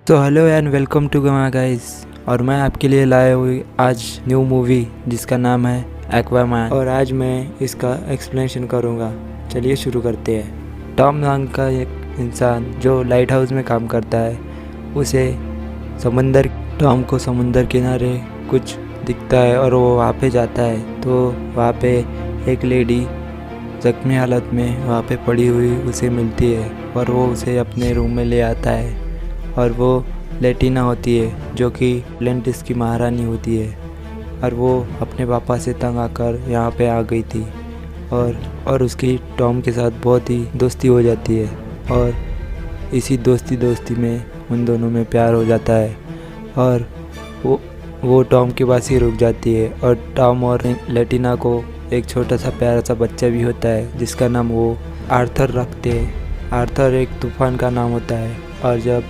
तो hello and welcome to गमा guys. और मैं आपके लिए लाया हुई आज न्यू मूवी जिसका नाम है एक्वामैन, और आज मैं इसका एक्सप्लेनेशन करूँगा। चलिए शुरू करते हैं। टॉम नाम का एक इंसान जो लाइट हाउस में काम करता है, उसे टॉम को समुंदर किनारे कुछ दिखता है और वो वहाँ पे जाता है। तो वहाँ पे एक लेडी जख्मी हालत में वहाँ पे पड़ी हुई उसे मिलती है और वो उसे अपने रूम में ले आता है। और वो लेटिना होती है जो कि एटलांटिस की महारानी होती है, और वो अपने पापा से तंग आकर यहाँ पे आ गई थी और उसकी टॉम के साथ बहुत ही दोस्ती हो जाती है। और इसी दोस्ती में उन दोनों में प्यार हो जाता है और वो टॉम के पास ही रुक जाती है। और टॉम और लेटिना को एक छोटा सा प्यारा सा बच्चा भी होता है जिसका नाम वो आर्थर रखते हैं। आर्थर एक तूफान का नाम होता है। और जब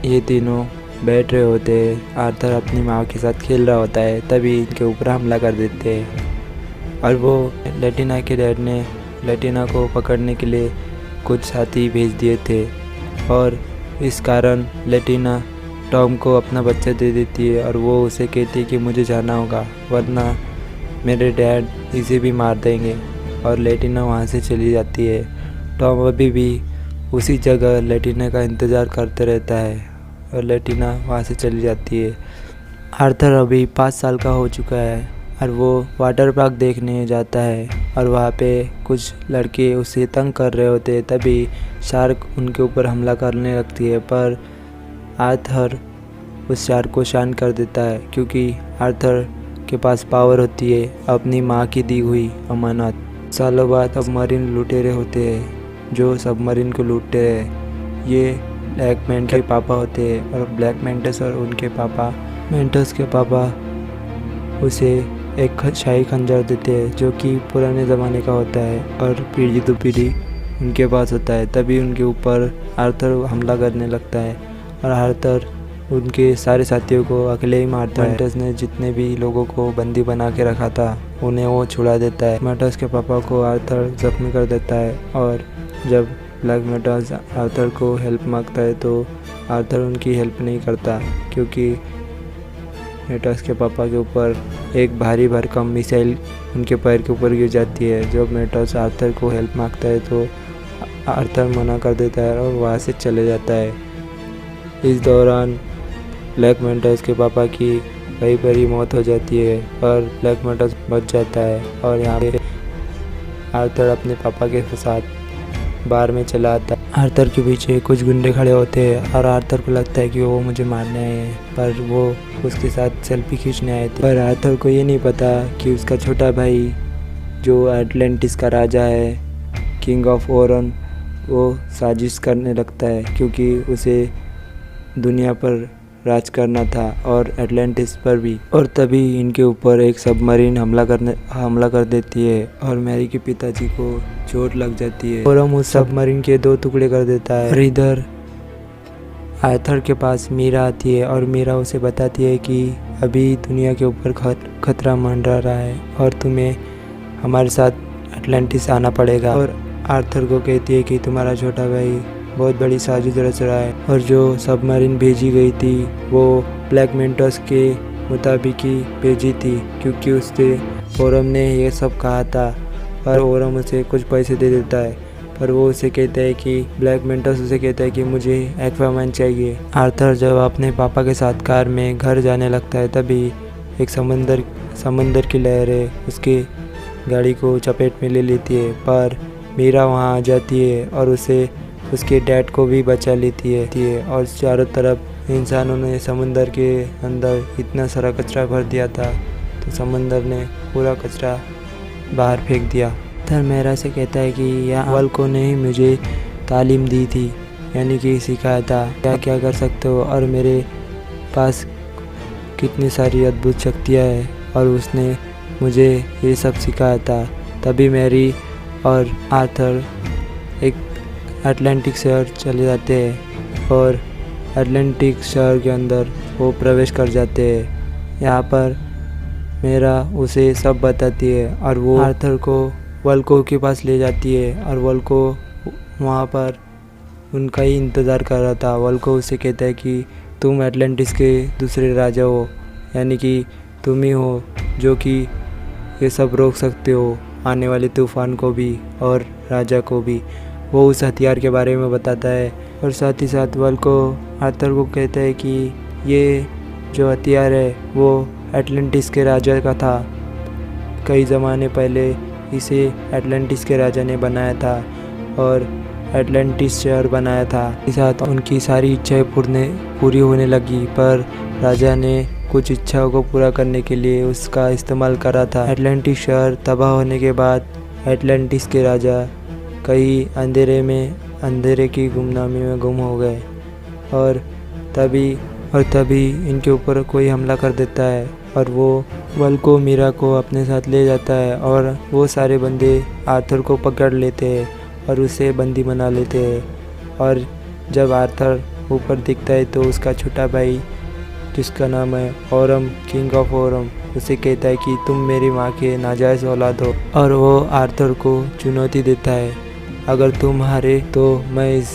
ये तीनों बैठ रहे होते हैं, आर्थर अपनी माँ के साथ खेल रहा होता है, तभी इनके ऊपर हमला कर देते हैं। और वो लेटिना के डैड ने लेटिना को पकड़ने के लिए कुछ साथी भेज दिए थे, और इस कारण लेटिना टॉम को अपना बच्चा दे देती है। और वो उसे कहती है कि मुझे जाना होगा वरना मेरे डैड इसे भी मार देंगे। और लेटिना वहाँ से चली जाती है। टॉम अभी भी उसी जगह लेटिना का इंतज़ार करते रहता है और लेटिना वहाँ से चली जाती है। आर्थर अभी 5 साल का हो चुका है और वो वाटर पार्क देखने जाता है, और वहाँ पे कुछ लड़के उसे तंग कर रहे होते हैं। तभी शार्क उनके ऊपर हमला करने लगती है, पर आर्थर उस शार्क को शांत कर देता है क्योंकि आर्थर के पास पावर होती है अपनी माँ की दी हुई अमानत। सालों बाद सबमरीन लुटेरे होते हैं जो सबमरीन को लूटते हैं। ये ब्लैक मैंटस के पापा होते हैं, और ब्लैक मैंटस और उनके पापा मैंटस के पापा उसे एक शाही खंजर देते हैं जो कि पुराने ज़माने का होता है, और पीढ़ी दर पीढ़ी उनके पास होता है। तभी उनके ऊपर आर्थर हमला करने लगता है और आर्थर उनके सारे साथियों को अकेले ही मारता है। मैंटस ने जितने भी लोगों को बंदी बना के रखा था उन्हें वो छुड़ा देता है। मैंटस के पापा को आर्थर जख्मी कर देता है, और जब ब्लैक मैंटस आर्थर को हेल्प मांगता है तो आर्थर उनकी हेल्प नहीं करता क्योंकि मैंटस के पापा के ऊपर एक भारी भरकम मिसाइल उनके पैर के ऊपर गिर जाती है। जब मैंटस आर्थर को हेल्प मांगता है तो आर्थर मना कर देता है और वहाँ से चले जाता है। इस दौरान ब्लैक मैंटस के पापा की कई बार मौत हो जाती है, पर ब्लैक मैंटस बच जाता है। और यहाँ पे आर्थर अपने पापा के साथ बार में चला आता है। आर्थर के पीछे कुछ गुंडे खड़े होते हैं और आर्थर को लगता है कि वो मुझे मारने आए हैं, पर वो उसके साथ सेल्फी खींचने आए थे। पर आर्थर को ये नहीं पता कि उसका छोटा भाई जो एटलांटिस का राजा है, किंग ऑफ ओरन, वो साजिश करने लगता है क्योंकि उसे दुनिया पर राज करना था और एटलांटिस पर भी। और तभी इनके ऊपर एक सबमरीन हमला कर देती है और मैरी के पिताजी को चोट लग जाती है और हम उस सबमरीन के 2 टुकड़े कर देता है। और इधर आर्थर के पास मीरा आती है और मीरा उसे बताती है कि अभी दुनिया के ऊपर खतरा मंडरा रहा है और तुम्हें हमारे साथ एटलांटिस आना पड़ेगा। और आर्थर को कहती है कि तुम्हारा छोटा भाई बहुत बड़ी साजिश रच रहा है, और जो सबमरीन भेजी गई थी वो ब्लैक मैंटस के मुताबिक ही भेजी थी क्योंकि उससे ओरम ने ये सब कहा था। और ओरम उसे कुछ पैसे दे देता है, पर वो उसे कहता है कि ब्लैक मैंटस उसे कहता है कि मुझे एक्वामैन चाहिए। आर्थर जब अपने पापा के साथ कार में घर जाने लगता है तभी एक समंदर की लहरें उसकी गाड़ी को चपेट में ले लेती है, पर मीरा वहाँ आ जाती है और उसके डैड को भी बचा लेती है। और चारों तरफ इंसानों ने समंदर के अंदर इतना सारा कचरा भर दिया था तो समंदर ने पूरा कचरा बाहर फेंक दिया। आर्थर मीरा से कहता है कि यह वाल्को ने ही मुझे तालीम दी थी, यानी कि सिखाया था क्या क्या कर सकते हो, और मेरे पास कितनी सारी अद्भुत शक्तियाँ हैं और उसने मुझे ये सब सिखाया था। तभी मैरी और आर्थर एक अटलांटिक शहर चले जाते हैं और अटलांटिक शहर के अंदर वो प्रवेश कर जाते हैं। यहाँ पर मेरा उसे सब बताती है और वो आर्थर को वाल्को के पास ले जाती है और वाल्को वहाँ पर उनका ही इंतज़ार कर रहा था। वल्को उसे कहता है कि तुम एटलांटिस के दूसरे राजा हो, यानी कि तुम ही हो जो कि ये सब रोक सकते हो, आने वाले तूफ़ान को भी और राजा को भी। वो उस हथियार के बारे में बताता है और साथ ही साथ वल्को आर्थर को कहता है कि ये जो हथियार है वो एटलांटिस के राजा का था। कई ज़माने पहले इसे एटलांटिस के राजा ने बनाया था और एटलांटिस शहर बनाया था। इस साथ उनकी सारी इच्छाएं पूरी होने लगी, पर राजा ने कुछ इच्छाओं को पूरा करने के लिए उसका इस्तेमाल करा था। एटलांटिस शहर तबाह होने के बाद एटलांटिस के राजा कई अंधेरे की गुमनामी में गुम हो गए और तभी इनके ऊपर कोई हमला कर देता है और वो वल्को मीरा को अपने साथ ले जाता है और वो सारे बंदे आर्थर को पकड़ लेते हैं और उसे बंदी बना लेते हैं। और जब आर्थर ऊपर दिखता है तो उसका छोटा भाई, जिसका नाम है ओरम, किंग ऑफ ओरम, उसे कहता है कि तुम मेरी माँ के नाजायज़ औलाद हो। और वो आर्थर को चुनौती देता है, अगर तुम हारे तो मैं इस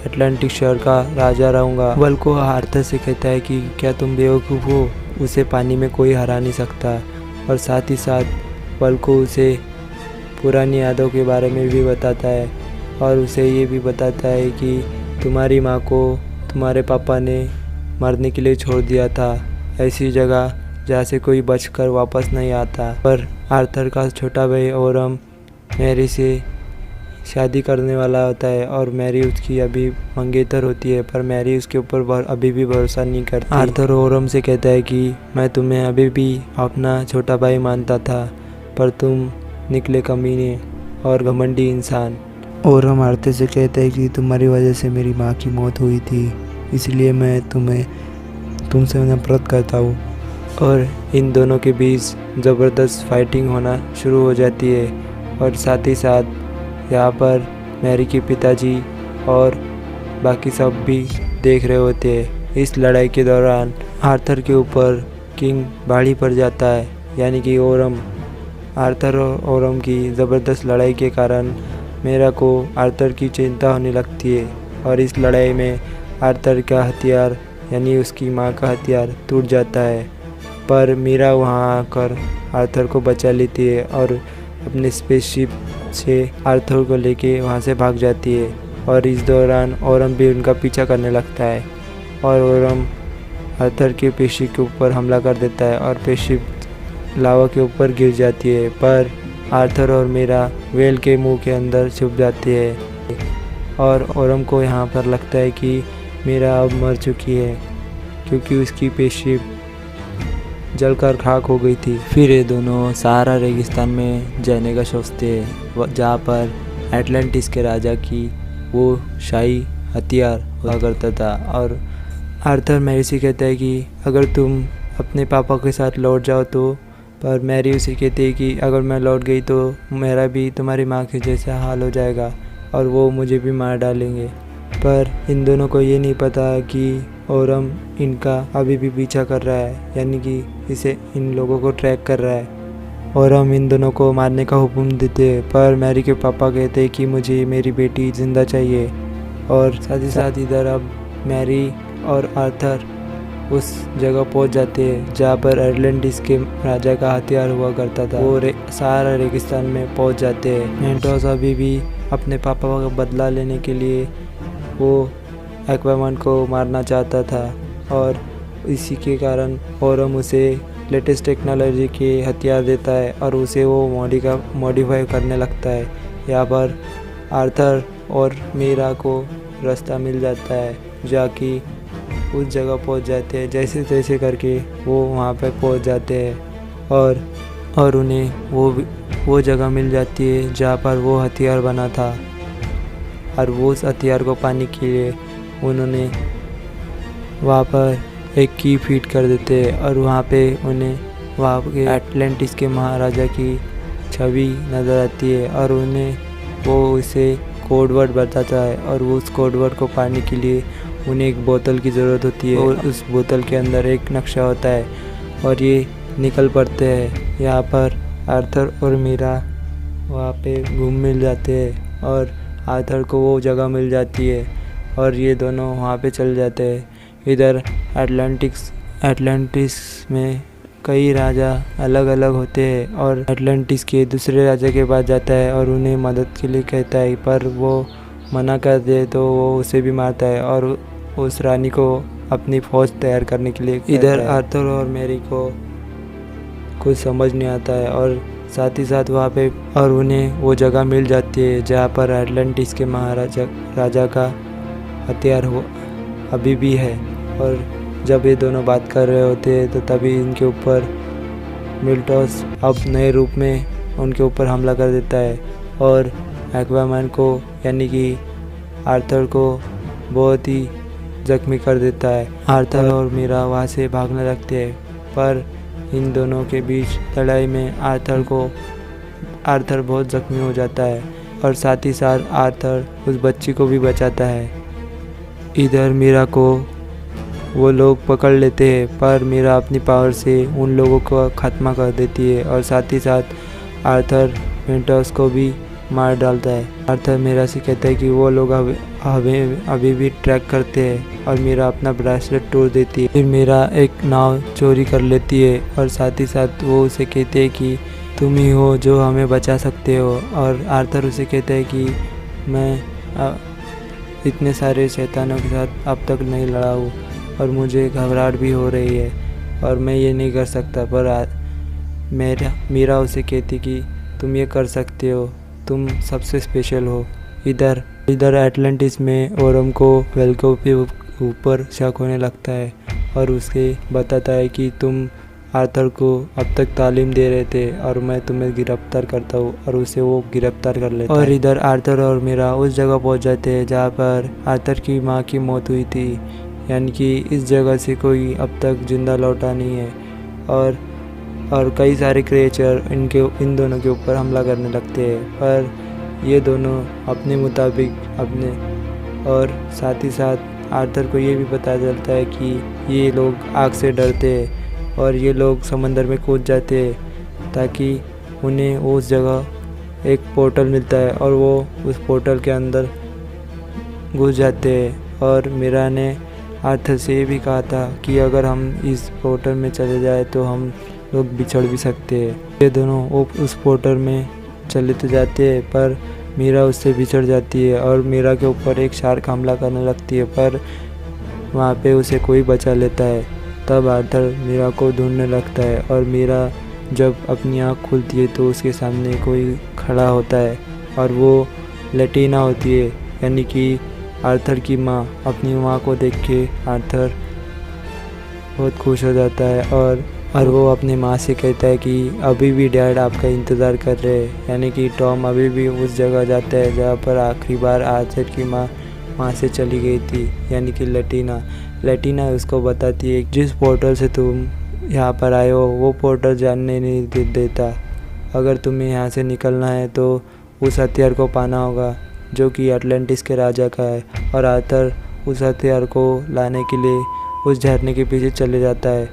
एटलांटिक शहर का राजा रहूँगा। वल्को आर्थर से कहता है कि क्या तुम बेवकूफ़ हो, उसे पानी में कोई हरा नहीं सकता। और साथ ही साथ वल्को उसे पुरानी यादों के बारे में भी बताता है और उसे ये भी बताता है कि तुम्हारी माँ को तुम्हारे पापा ने मरने के लिए छोड़ दिया था, ऐसी जगह जहाँ से कोई बचकर वापस नहीं आता। पर आर्थर का छोटा भाई ओरम मैरी से शादी करने वाला होता है और मैरी उसकी अभी मंगेतर होती है, पर मैरी उसके ऊपर अभी भी भरोसा नहीं करती। आर्थर ओरम से कहता है कि मैं तुम्हें अभी भी अपना छोटा भाई मानता था, पर तुम निकले कमीने और घमंडी इंसान। ओरम आर्थर से कहता है कि तुम्हारी वजह से मेरी माँ की मौत हुई थी, इसलिए मैं तुमसे नफरत करता हूँ। और इन दोनों के बीच ज़बरदस्त फाइटिंग होना शुरू हो जाती है और साथ ही साथ यहाँ पर मैरी के पिताजी और बाकी सब भी देख रहे होते हैं। इस लड़ाई के दौरान आर्थर के ऊपर किंग भाड़ी पड़ जाता है, यानी कि ओरम। आर्थर और ओरम की ज़बरदस्त लड़ाई के कारण मीरा को आर्थर की चिंता होने लगती है और इस लड़ाई में आर्थर का हथियार यानी उसकी माँ का हथियार टूट जाता है, पर मीरा वहाँ आकर आर्थर को बचा लेती है और अपने स्पेसशिप से आर्थर को लेके वहाँ से भाग जाती है। और इस दौरान ओरम भी उनका पीछा करने लगता है और ओरम आर्थर के स्पेसशिप के ऊपर हमला कर देता है और स्पेसशिप लावा के ऊपर गिर जाती है, पर आर्थर और मीरा वेल के मुंह के अंदर छुप जाते हैं और ओरम को यहाँ पर लगता है कि मीरा अब मर चुकी है क्योंकि उसकी स्पेसशिप जलकर खाक हो गई थी। फिर ये दोनों सहारा रेगिस्तान में जाने का सोचते हैं, जहाँ पर एटलांटिस के राजा की वो शाही हथियार हुआ करता था। और आर्थर मैरी से कहता है कि अगर तुम अपने पापा के साथ लौट जाओ तो, पर मैरी उसे कहती है कि अगर मैं लौट गई तो मेरा भी तुम्हारी माँ के जैसा हाल हो जाएगा और वो मुझे भी मार डालेंगे। पर इन दोनों को ये नहीं पता कि ओरम इनका अभी भी पीछा कर रहा है, यानी कि इसे इन लोगों को ट्रैक कर रहा है। ओरम इन दोनों को मारने का हुक्म देते हैं, पर मैरी के पापा कहते हैं कि मुझे मेरी बेटी ज़िंदा चाहिए। और साथ ही साथ इधर अब मैरी और आर्थर उस जगह पहुंच जाते हैं जहाँ पर एटलांटिस के राजा का हथियार हुआ करता था। वो सहारा रेगिस्तान में पहुंच जाते हैं। मेंटोस अभी भी अपने पापा का बदला लेने के लिए वो एक्वामैन को मारना चाहता था और इसी के कारण ओरम उसे लेटेस्ट टेक्नोलॉजी के हथियार देता है और उसे वो मॉडिफाई करने लगता है। यहाँ पर आर्थर और मीरा को रास्ता मिल जाता है, जाकि उस जगह पहुंच जाते हैं। जैसे तैसे करके वो वहाँ पे पहुंच जाते हैं और उन्हें वो जगह मिल जाती है जहाँ पर वो हथियार बना था और वो उस हथियार को पाने के लिए उन्होंने वहाँ पर एक की फीड कर देते हैं और वहाँ पे उन्हें वहाँ के एटलांटिस के महाराजा की छवि नज़र आती है और उन्हें वो उसे कोड वर्ड बताता है और वो उस कोड वर्ड को पाने के लिए उन्हें एक बोतल की ज़रूरत होती है और उस बोतल के अंदर एक नक्शा होता है और ये निकल पड़ते हैं। यहाँ पर आर्थर और मीरा वहाँ पे घूम मिल जाते हैं और आर्थर को वो जगह मिल जाती है और ये दोनों वहाँ पे चल जाते हैं। इधर एटलांटिस में कई राजा अलग अलग होते हैं और एटलांटिस के दूसरे राजा के पास जाता है और उन्हें मदद के लिए कहता है, पर वो मना कर दे तो वो उसे भी मारता है और उस रानी को अपनी फौज तैयार करने के लिए। इधर आर्थर और मैरी को कुछ समझ नहीं आता है और साथ ही साथ वहाँ पे और उन्हें वो जगह मिल जाती है जहाँ पर एटलांटिस के राजा का हथियार हो अभी भी है। और जब ये दोनों बात कर रहे होते हैं तो तभी इनके ऊपर मिल्टॉस अब नए रूप में उनके ऊपर हमला कर देता है और एक्वामैन को यानी कि आर्थर को बहुत ही जख्मी कर देता है। आर्थर और मीरा वहाँ से भागने लगते हैं, पर इन दोनों के बीच लड़ाई में आर्थर बहुत जख्मी हो जाता है और साथ ही साथ आर्थर उस बच्ची को भी बचाता है। इधर मीरा को वो लोग पकड़ लेते हैं, पर मीरा अपनी पावर से उन लोगों को ख़त्म कर देती है और साथ ही साथ आर्थर मिल्टॉस को भी मार डालता है। आर्थर मीरा से कहता है कि वो लोग अभी भी ट्रैक करते हैं और मीरा अपना ब्रेसलेट तोड़ देती है। फिर मीरा एक नाव चोरी कर लेती है और साथ ही साथ वो उसे कहते हैं कि तुम ही हो जो हमें बचा सकते हो। और आर्थर उसे कहता है कि मैं इतने सारे शैतानों के साथ अब तक नहीं लड़ा हूँ और मुझे घबराहट भी हो रही है और मैं ये नहीं कर सकता। पर मीरा उसे कहती कि तुम ये कर सकते हो, तुम सबसे स्पेशल हो। इधर एटलांटिस में ओरम को वेल्को के ऊपर शक होने लगता है और उसे बताता है कि तुम आर्थर को अब तक तालीम दे रहे थे और मैं तुम्हें गिरफ्तार करता हूँ, और उसे वो गिरफ्तार कर लेता है। और इधर आर्थर और मीरा उस जगह पहुँच जाते हैं जहाँ पर आर्थर की माँ की मौत हुई थी, यानी कि इस जगह से कोई अब तक जिंदा लौटा नहीं है। और कई सारे क्रिएचर इन दोनों के ऊपर हमला करने लगते हैं, पर ये दोनों अपने मुताबिक और साथ ही साथ आर्थर को ये भी पता चलता है कि ये लोग आग से डरते हैं और ये लोग समंदर में कूद जाते हैं ताकि उन्हें उस जगह एक पोर्टल मिलता है और वो उस पोर्टल के अंदर घुस जाते हैं। और मीरा ने आर्थर से ये भी कहा था कि अगर हम इस पोर्टल में चले जाए तो हम लोग बिछड़ भी सकते हैं। ये दोनों उस पोर्टल में चले तो जाते हैं, पर मीरा उससे बिछड़ जाती है और मीरा के ऊपर एक शार्क हमला करने लगती है, पर वहाँ पे उसे कोई बचा लेता है। तब आर्थर मीरा को ढूंढने लगता है और मीरा जब अपनी आँख खुलती है तो उसके सामने कोई खड़ा होता है और वो लेटिना होती है, यानी कि आर्थर की माँ। अपनी माँ को देख के आर्थर बहुत खुश हो जाता है और वो अपनी माँ से कहता है कि अभी भी डैड आपका इंतज़ार कर रहे हैं, यानी कि टॉम अभी भी उस जगह जाता है जहाँ पर आखिरी बार आर्थर की माँ वहाँ से चली गई थी, यानी कि लेटिना उसको बताती है जिस पोर्टल से तुम यहाँ पर आए हो वो पोर्टल जानने नहीं देता। अगर तुम्हें यहाँ से निकलना है तो उस हथियार को पाना होगा जो कि एटलांटिस के राजा का है। और आर्थर उस हथियार को लाने के लिए उस झरने के पीछे चले जाता है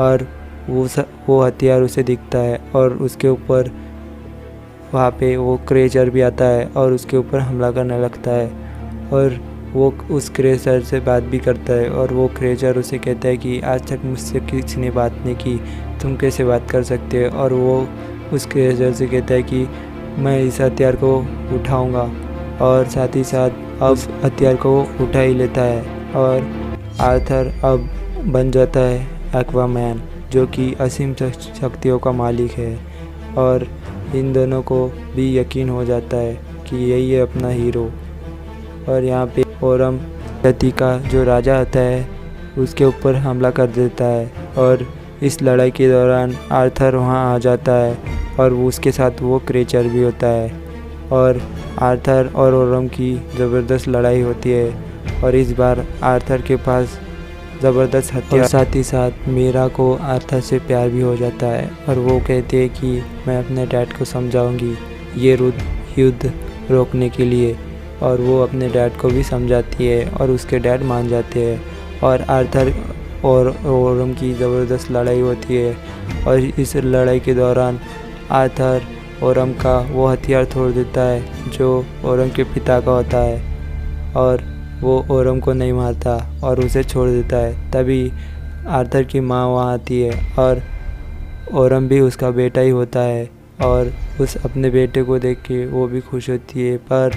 और वो हथियार उसे दिखता है और उसके ऊपर वहाँ पे वो क्रेचर भी आता है और उसके ऊपर हमला करने लगता है। और वो उस क्रेचर से बात भी करता है और वो क्रेचर उसे कहता है कि आज तक मुझसे किसी ने बात नहीं की, तुम कैसे बात कर सकते हो। और वो उस क्रेचर से कहता है कि मैं इस हथियार को उठाऊंगा, और साथ ही साथ अब हथियार को उठा ही लेता है और आर्थर अब बन जाता है एक्वामैन, जो कि असीम शक्तियों का मालिक है। और इन दोनों को भी यकीन हो जाता है कि यही है अपना हीरो। और यहाँ पे ओरम धरती का जो राजा होता है उसके ऊपर हमला कर देता है और इस लड़ाई के दौरान आर्थर वहाँ आ जाता है और उसके साथ वो क्रेचर भी होता है और आर्थर और ओरम की ज़बरदस्त लड़ाई होती है। और इस बार आर्थर के पास ज़बरदस्त हथियार, और साथ ही साथ मीरा को आर्थर से प्यार भी हो जाता है और वो कहते हैं कि मैं अपने डैड को समझाऊंगी ये युद्ध रोकने के लिए। और वो अपने डैड को भी समझाती है और उसके डैड मान जाते हैं और आर्थर और ओरम की ज़बरदस्त लड़ाई होती है। और इस लड़ाई के दौरान आर्थर ओरम का वो हथियार तोड़ देता है जो ओरम के पिता का होता है और वो ओरम को नहीं मारता और उसे छोड़ देता है। तभी आर्थर की माँ वहाँ आती है और ओरम भी उसका बेटा ही होता है और उस अपने बेटे को देख के वो भी खुश होती है। पर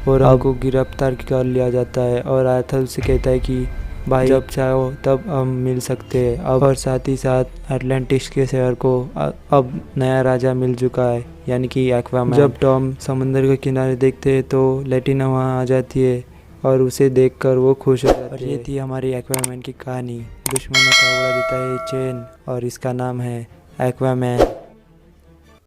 ओरम को गिरफ्तार कर लिया जाता है और आर्थर उसे कहता है कि भाई जब चाहो तब हम मिल सकते हैं अब। और साथ ही साथ अटलांटिस के शहर को अब नया राजा मिल चुका है, यानी कि एक्वामैन। जब टॉम समंदर के किनारे देखते हैं तो लैटिना वहाँ आ जाती है और उसे देखकर वो खुश हो जाती है। ये थी हमारी एक्वामैन की कहानी। दुश्मनों का उड़ा देता है चैन और इसका नाम है एक्वामैन।